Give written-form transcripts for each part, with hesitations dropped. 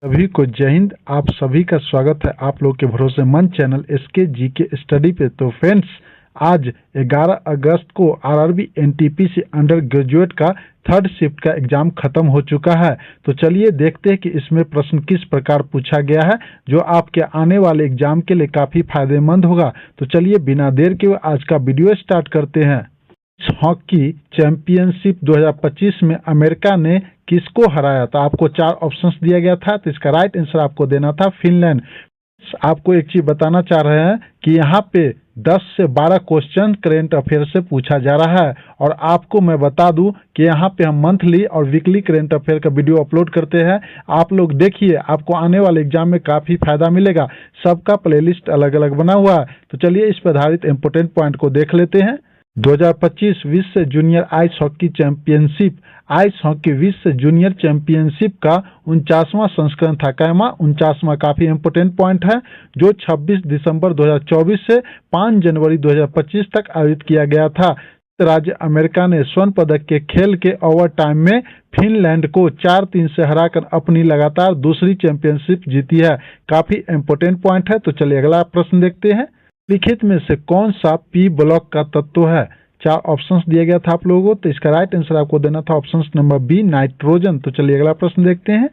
सभी को जय हिंद। आप सभी का स्वागत है आप लोग के भरोसेमंद चैनल एसके जीके स्टडी पे। तो फ्रेंड्स, आज 11 अगस्त को आरआरबी एनटीपीसी अंडर ग्रेजुएट का थर्ड शिफ्ट का एग्जाम खत्म हो चुका है। तो चलिए देखते हैं कि इसमें प्रश्न किस प्रकार पूछा गया है, जो आपके आने वाले एग्जाम के लिए काफी फायदेमंद होगा। तो चलिए बिना देर के आज का वीडियो स्टार्ट करते हैं। हॉकी चैंपियनशिप 2025 में अमेरिका ने किसको हराया? तो आपको 4 ऑप्शंस दिया गया था, तो इसका राइट आंसर आपको देना था फिनलैंड। आपको एक चीज बताना चाह रहे हैं कि यहाँ पे 10 से 12 क्वेश्चन करेंट अफेयर से पूछा जा रहा है, और आपको मैं बता दूं कि यहाँ पे हम मंथली और वीकली करेंट अफेयर का वीडियो अपलोड करते हैं। आप लोग देखिए, आपको आने वाले एग्जाम में काफी फायदा मिलेगा। सबका प्लेलिस्ट अलग अलग बना हुआ है। तो चलिए इस पर आधारित इंपोर्टेंट पॉइंट को देख लेते हैं। 2025 विश्व junior ice hockey championship, ice hockey विश्व जूनियर चैंपियनशिप का 49वां संस्करण था। कैमा 49वां काफी इंपोर्टेंट पॉइंट है, जो 26 दिसंबर 2024 से 5 जनवरी 2025 तक आयोजित किया गया था। राज्य अमेरिका ने स्वर्ण पदक के खेल के ओवर टाइम में फिनलैंड को 4-3 से हराकर अपनी लगातार दूसरी चैंपियनशिप जीती है। काफी इंपोर्टेंट पॉइंट है। तो चलिए अगला प्रश्न देखते हैं। लिखित में से कौन सा पी ब्लॉक का तत्व है? 4 ऑप्शंस दिया गया था आप लोगों को, तो इसका राइट आंसर आपको देना था ऑप्शंस नंबर बी, नाइट्रोजन। तो चलिए अगला प्रश्न देखते हैं।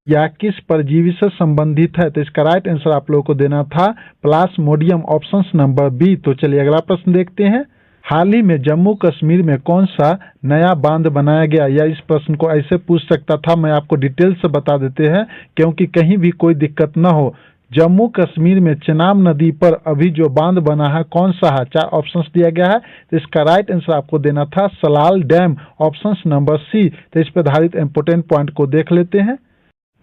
यह किस परजीवी से संबंधित है? तो इसका राइट आंसर आप लोगों को देना था प्लाज्मोडियम, ऑप्शंस नंबर बी। तो चलिए अगला प्रश्न देखते हैं। हाल ही में जम्मू कश्मीर में कौन सा नया बांध बनाया गया? या इस प्रश्न को ऐसे पूछ सकता था, मैं आपको डिटेल से बता देते हैं क्योंकि कहीं भी कोई दिक्कत न हो। जम्मू कश्मीर में चेनाब नदी पर अभी जो बांध बना है कौन सा है? 4 ऑप्शंस दिया गया है, तो इसका राइट आंसर आपको देना था Salal dam, options number C. तो इस पर आधारित इंपोर्टेंट पॉइंट को देख लेते हैं।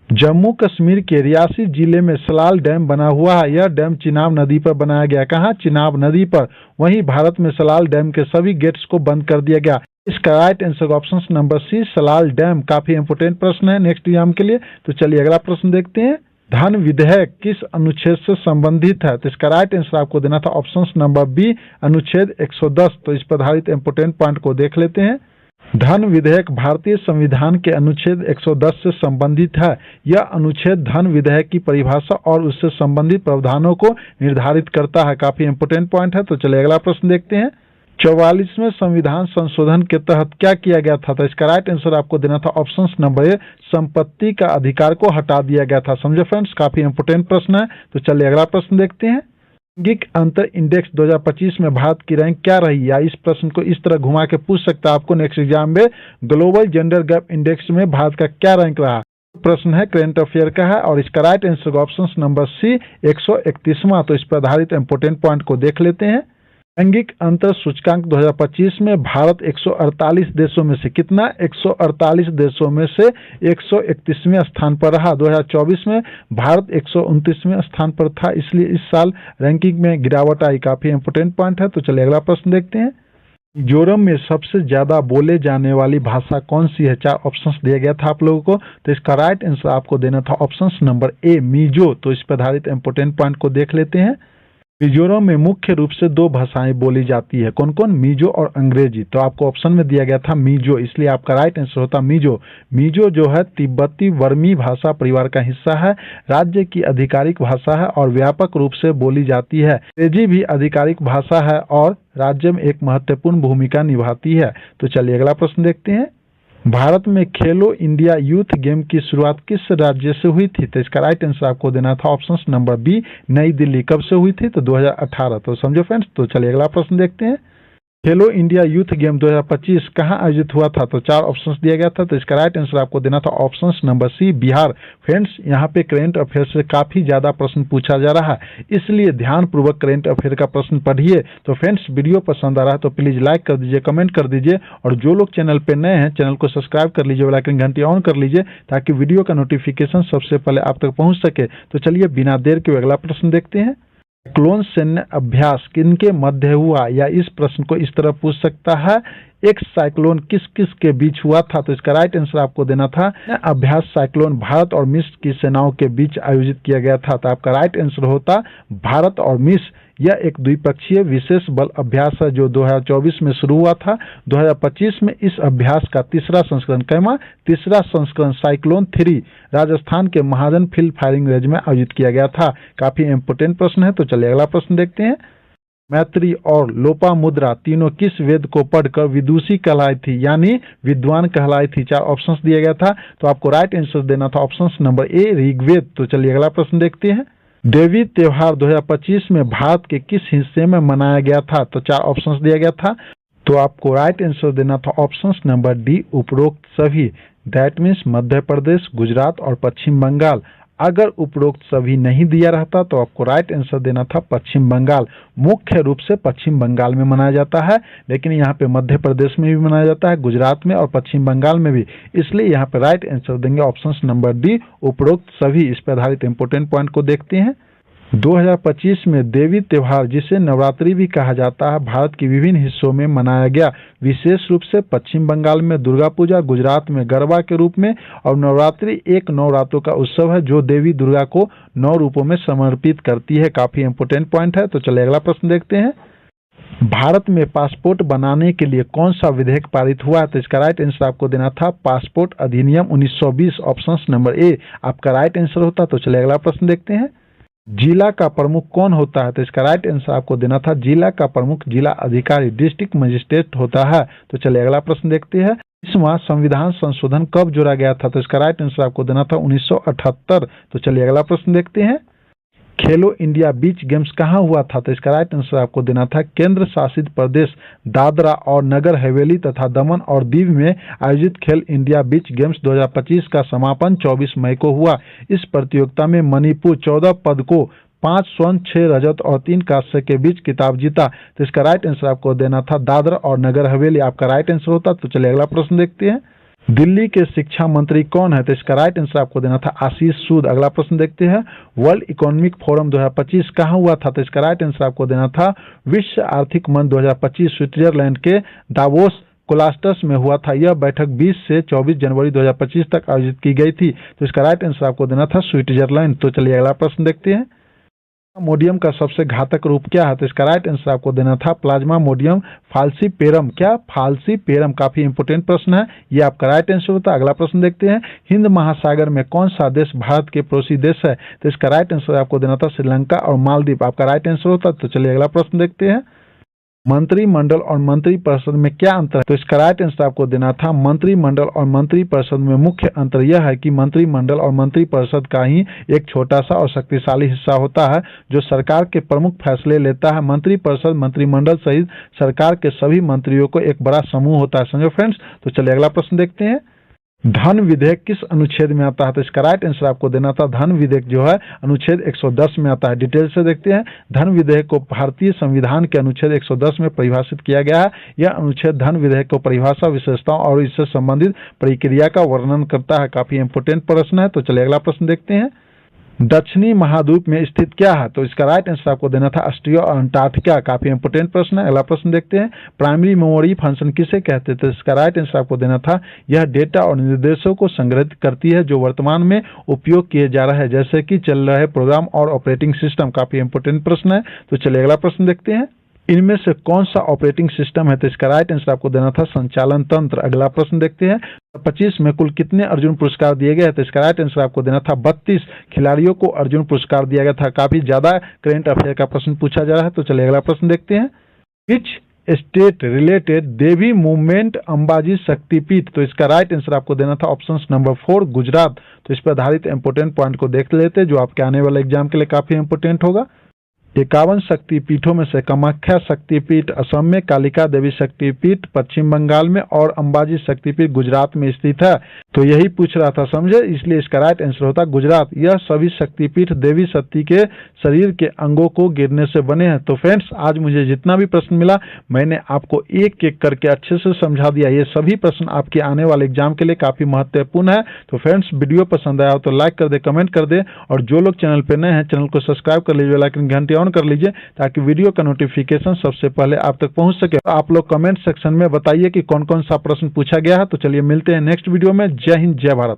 जम्मू कश्मीर के रियासी जिले में सलाल डैम बना हुआ है। यह डैम चिनाब नदी पर बनाया गया। कहाँ? चिनाब नदी पर। वहीं भारत में सलाल डैम के सभी गेट्स को बंद कर दिया गया। इसका right answer option number C, Salal dam. काफी इंपोर्टेंट प्रश्न है नेक्स्ट एग्जाम के लिए। तो चलिए अगला प्रश्न देखते हैं। धन विधेयक किस अनुच्छेद से संबंधित है? तो इसका राइट आंसर आपको देना था ऑप्शंस नंबर बी, अनुच्छेद 110। तो इस पर आधारित इंपोर्टेंट पॉइंट को देख लेते हैं। धन विधेयक भारतीय संविधान के अनुच्छेद 110 से संबंधित है। यह अनुच्छेद धन विधेयक की परिभाषा और उससे संबंधित प्रावधानों को निर्धारित करता है। काफी इंपोर्टेंट पॉइंट है। तो चलिए अगला प्रश्न देखते हैं। 44वें संविधान संशोधन के तहत क्या किया गया था? तो इसका राइट आंसर आपको देना था ऑप्शंस नंबर ए, संपत्ति का अधिकार को हटा दिया गया था। समझे फ्रेंड्स, काफी इंपोर्टेंट प्रश्न है। तो चलिए अगला प्रश्न देखते हैं। लैंगिक अंतर इंडेक्स 2025 में भारत की रैंक क्या रही? या इस प्रश्न को इस तरह घुमा के पूछ सकता है आपको नेक्स्ट एग्जाम में, ग्लोबल जेंडर गैप इंडेक्स में भारत का क्या रैंक रहा? प्रश्न है करेंट अफेयर का है, और इसका right answer option number C, 131वां। तो इस पर आधारित इंपोर्टेंट पॉइंट को देख लेते हैं। लैंगिक अंतर सूचकांक 2025 में भारत 148 देशों में से कितना? 148 देशों में से 131वें स्थान पर रहा। 2024 में भारत 129वें स्थान पर था, इसलिए इस साल रैंकिंग में गिरावट आई। काफी इंपोर्टेंट पॉइंट है। तो चलिए अगला प्रश्न देखते हैं। मिजोरम में सबसे ज्यादा बोले जाने वाली भाषा कौन सी है? 4 ऑप्शंस दिया गया था आप लोगों को, तो इसका राइट आंसर आपको देना था ऑप्शंस नंबर ए, मिजो। तो इस पर आधारित इंपोर्टेंट पॉइंट को देख लेते हैं। मिजोरम में मुख्य रूप से 2 भाषाएं बोली जाती है। कौन कौन? मिजो और अंग्रेजी। तो आपको ऑप्शन में दिया गया था मिजो, इसलिए आपका राइट आंसर होता मिजो। मिजो जो है तिब्बती वर्मी भाषा परिवार का हिस्सा है, राज्य की आधिकारिक भाषा है और व्यापक रूप से बोली जाती है। अंग्रेजी भी आधिकारिक भाषा है और राज्य में एक महत्वपूर्ण भूमिका निभाती है। तो चलिए अगला प्रश्न देखते हैं। भारत में खेलो इंडिया यूथ गेम की शुरुआत किस राज्य से हुई थी? तो इसका राइट आंसर आपको देना था ऑप्शंस नंबर बी, नई दिल्ली। कब से हुई थी? तो 2018। तो समझो फ्रेंड्स। तो चलिए अगला प्रश्न देखते हैं। खेलो इंडिया यूथ गेम 2025 कहाँ आयोजित हुआ था? तो 4 ऑप्शंस दिया गया था, तो इसका राइट आंसर आपको देना था options number C, Bihar. Friends, यहाँ पे करेंट अफेयर से काफी ज्यादा प्रश्न पूछा जा रहा है, इसलिए ध्यानपूर्वक करेंट अफेयर का प्रश्न पढ़िए। तो फ्रेंड्स, वीडियो पसंद आ रहा है तो प्लीज लाइक कर दीजिए, कमेंट कर दीजिए, और जो लोग चैनल पे नए हैं चैनल को सब्सक्राइब कर लीजिए, बेल आइकन घंटी ऑन कर लीजिए, ताकि वीडियो का नोटिफिकेशन सबसे पहले आप तक पहुंच सके। तो चलिए बिना देर के अगला प्रश्न देखते हैं। साइक्लोन सैन्य अभ्यास किनके मध्य हुआ? या इस प्रश्न को इस तरह पूछ सकता है, एक साइक्लोन किस किस के बीच हुआ था? तो इसका राइट आंसर आपको देना था अभ्यास साइक्लोन भारत और मिस्र की सेनाओं के बीच आयोजित किया गया था। तो आपका राइट आंसर होता भारत और मिस्र, यह एक द्विपक्षीय विशेष बल अभ्यास है जो 2024 में शुरू हुआ था। 2025 में इस अभ्यास का तीसरा संस्करण साइक्लोन 3 राजस्थान के महाजन फील्ड फायरिंग रेंज में आयोजित किया गया था। काफी इंपोर्टेंट प्रश्न है, तो चलिए अगला प्रश्न देखते हैं। मैत्री और लोपामुद्रा तीनों किस वेद को पढ़कर विदुषी कहलाई थी, यानी विद्वान कहलाई थी? 4 ऑप्शंस दिया गया था, तो आपको राइट आंसर देना था ऑप्शन नंबर ए ऋग्वेद। तो चलिए अगला प्रश्न देखते हैं। देवी त्योहार 2025 में भारत के किस हिस्से में मनाया गया था? तो 4 ऑप्शंस दिया गया था, तो आपको राइट आंसर देना था ऑप्शन नंबर डी उपरोक्त सभी। दैट मीन्स मध्य प्रदेश, गुजरात और पश्चिम बंगाल। अगर उपरोक्त सभी नहीं दिया रहता तो आपको राइट आंसर देना था पश्चिम बंगाल। मुख्य रूप से पश्चिम बंगाल में मनाया जाता है, लेकिन यहाँ पे मध्य प्रदेश में भी मनाया जाता है, गुजरात में और पश्चिम बंगाल में भी, इसलिए यहाँ पे राइट आंसर देंगे ऑप्शन नंबर डी उपरोक्त सभी। इस पर आधारित इंपोर्टेंट पॉइंट को देखते हैं। 2025 में देवी त्योहार, जिसे नवरात्रि भी कहा जाता है, भारत के विभिन्न हिस्सों में मनाया गया। विशेष रूप से पश्चिम बंगाल में दुर्गा पूजा, गुजरात में गरबा के रूप में, और नवरात्रि एक नवरात्रों का उत्सव है जो देवी दुर्गा को 9 रूपों में समर्पित करती है। काफी इंपोर्टेंट पॉइंट है, तो चलिए अगला प्रश्न देखते हैं। भारत में पासपोर्ट बनाने के लिए कौन सा विधेयक पारित हुआ है? तो इसका राइट आंसर आपको देना था पासपोर्ट अधिनियम 1920, ऑप्शन नंबर ए आपका राइट आंसर होता। तो चलिए अगला प्रश्न देखते हैं। जिला का प्रमुख कौन होता है? तो इसका राइट आंसर आपको देना था जिला का प्रमुख जिला अधिकारी डिस्ट्रिक्ट मजिस्ट्रेट होता है। तो चलिए अगला प्रश्न देखते हैं। 20वां संविधान संशोधन कब जोड़ा गया था? तो इसका राइट आंसर आपको देना था 1978। तो चलिए अगला प्रश्न देखते हैं। खेलो इंडिया बीच गेम्स कहाँ हुआ था? तो इसका राइट आंसर आपको देना था केंद्र शासित प्रदेश दादरा और नगर हवेली तथा दमन और दीव में आयोजित खेल इंडिया बीच गेम्स 2025 का समापन 24 मई को हुआ। इस प्रतियोगिता में मणिपुर 14 पदकों 5 स्वर्ण 6 रजत और 3 कांस्य के बीच खिताब जीता। तो इसका राइट आंसर आपको देना था दादरा और नगर हवेली, आपका राइट आंसर होता। तो चलिए अगला प्रश्न देखते हैं। दिल्ली के शिक्षा मंत्री कौन है? तो इसका राइट आंसर आपको देना था आशीष सूद। अगला प्रश्न देखते हैं। वर्ल्ड इकोनॉमिक फोरम 2025 कहाँ हुआ था? तो इसका राइट आंसर आपको देना था विश्व आर्थिक मंच 2025 स्विट्जरलैंड के दावोस कोलास्टस में हुआ था। यह बैठक 20 से 24 जनवरी 2025 तक आयोजित की गई थी। तो इसका राइट आंसर आपको देना था स्विट्जरलैंड। तो चलिए अगला प्रश्न देखते हैं। मोडियम का सबसे घातक रूप क्या है? तो इसका राइट आंसर आपको देना था प्लाज्मा मोडियम फाल्सीपेरम। क्या? फाल्सीपेरम। काफी इंपोर्टेंट प्रश्न है, ये आपका राइट आंसर होता है। अगला प्रश्न देखते हैं। हिंद महासागर में कौन सा देश भारत के पड़ोसी देश है? तो इसका राइट आंसर आपको देना था श्रीलंका और मालदीव, आपका राइट आंसर होता। तो चलिए अगला प्रश्न देखते हैं। मंत्रिमंडल और मंत्रिपरिषद में क्या अंतर है? तो इसका राइट आंसर आपको देना था मंत्रिमंडल और मंत्रिपरिषद में मुख्य अंतर यह है कि मंत्रिमंडल और मंत्रिपरिषद का ही एक छोटा सा और शक्तिशाली हिस्सा होता है जो सरकार के प्रमुख फैसले लेता है। मंत्रिपरिषद मंत्रिमंडल सहित सरकार के सभी मंत्रियों को एक बड़ा समूह होता है। समझो फ्रेंड्स। तो चलिए अगला प्रश्न देखते हैं। धन विधेयक किस अनुच्छेद में आता है? तो इसका राइट आंसर आपको देना था धन विधेयक जो है अनुच्छेद 110 में आता है। डिटेल से देखते हैं। धन विधेयक को भारतीय संविधान के अनुच्छेद 110 में परिभाषित किया गया है। यह अनुच्छेद धन विधेयक को परिभाषा, विशेषताओं और इससे संबंधित प्रक्रिया का वर्णन करता है। काफी इंपोर्टेंट प्रश्न है। तो चलिए अगला प्रश्न देखते हैं। दक्षिणी महाद्वीप में स्थित क्या है? तो इसका राइट आंसर आपको देना था ऑस्ट्रिया और अंटार्कटिका। काफी इंपोर्टेंट प्रश्न है। अगला प्रश्न देखते हैं। प्राइमरी मेमोरी फंक्शन किसे कहते हैं? तो इसका राइट आंसर आपको देना था यह डेटा और निर्देशों को संग्रहित करती है जो वर्तमान में उपयोग किए जा रहे हैं, जैसे कि चल रहे प्रोग्राम और ऑपरेटिंग सिस्टम। काफी इंपोर्टेंट प्रश्न है। तो चलिए अगला प्रश्न देखते हैं। इनमें से कौन सा ऑपरेटिंग सिस्टम है? तो इसका राइट आंसर आपको देना था संचालन तंत्र। अगला प्रश्न देखते हैं। 25 में कुल कितने अर्जुन पुरस्कार दिए गए? तो इसका राइट आंसर आपको देना था 32 खिलाड़ियों को अर्जुन पुरस्कार दिया गया था। काफी ज्यादा करेंट अफेयर का प्रश्न पूछा जा रहा है। तो चलिए अगला प्रश्न देखते हैं। Which state related Devi movement Ambaji शक्तिपीठ? तो इसका राइट आंसर आपको देना था ऑप्शन नंबर 4 गुजरात। तो इस पर आधारित इंपोर्टेंट पॉइंट को देख लेते हैं जो आपके आने वाले एग्जाम के लिए काफी इंपोर्टेंट होगा। 51 शक्तिपीठों में से कामाख्या शक्तिपीठ असम में, कालिका देवी शक्तिपीठ पश्चिम बंगाल में और अंबाजी शक्तिपीठ गुजरात में स्थित है। तो यही पूछ रहा था, समझे, इसलिए इसका राइट आंसर होता गुजरात। यह सभी शक्तिपीठ देवी शक्ति के शरीर के अंगों को गिरने से बने हैं। तो फ्रेंड्स, आज मुझे जितना भी प्रश्न मिला मैंने आपको एक एक करके अच्छे से समझा दिया। ये सभी प्रश्न आपके आने वाले एग्जाम के लिए काफी महत्वपूर्ण है। तो फ्रेंड्स, वीडियो पसंद आया हो तो लाइक कर दे, कमेंट कर दे, और जो लोग चैनल पर नए हैं चैनल को सब्सक्राइब कर लीजिए, लाइक घंटी ऑन कर लीजिए ताकि वीडियो का नोटिफिकेशन सबसे पहले आप तक पहुंच सके। आप लोग कमेंट सेक्शन में बताइए कि कौन कौन सा प्रश्न पूछा गया है। तो चलिए मिलते हैं नेक्स्ट वीडियो में। जय हिंद, जय भारत।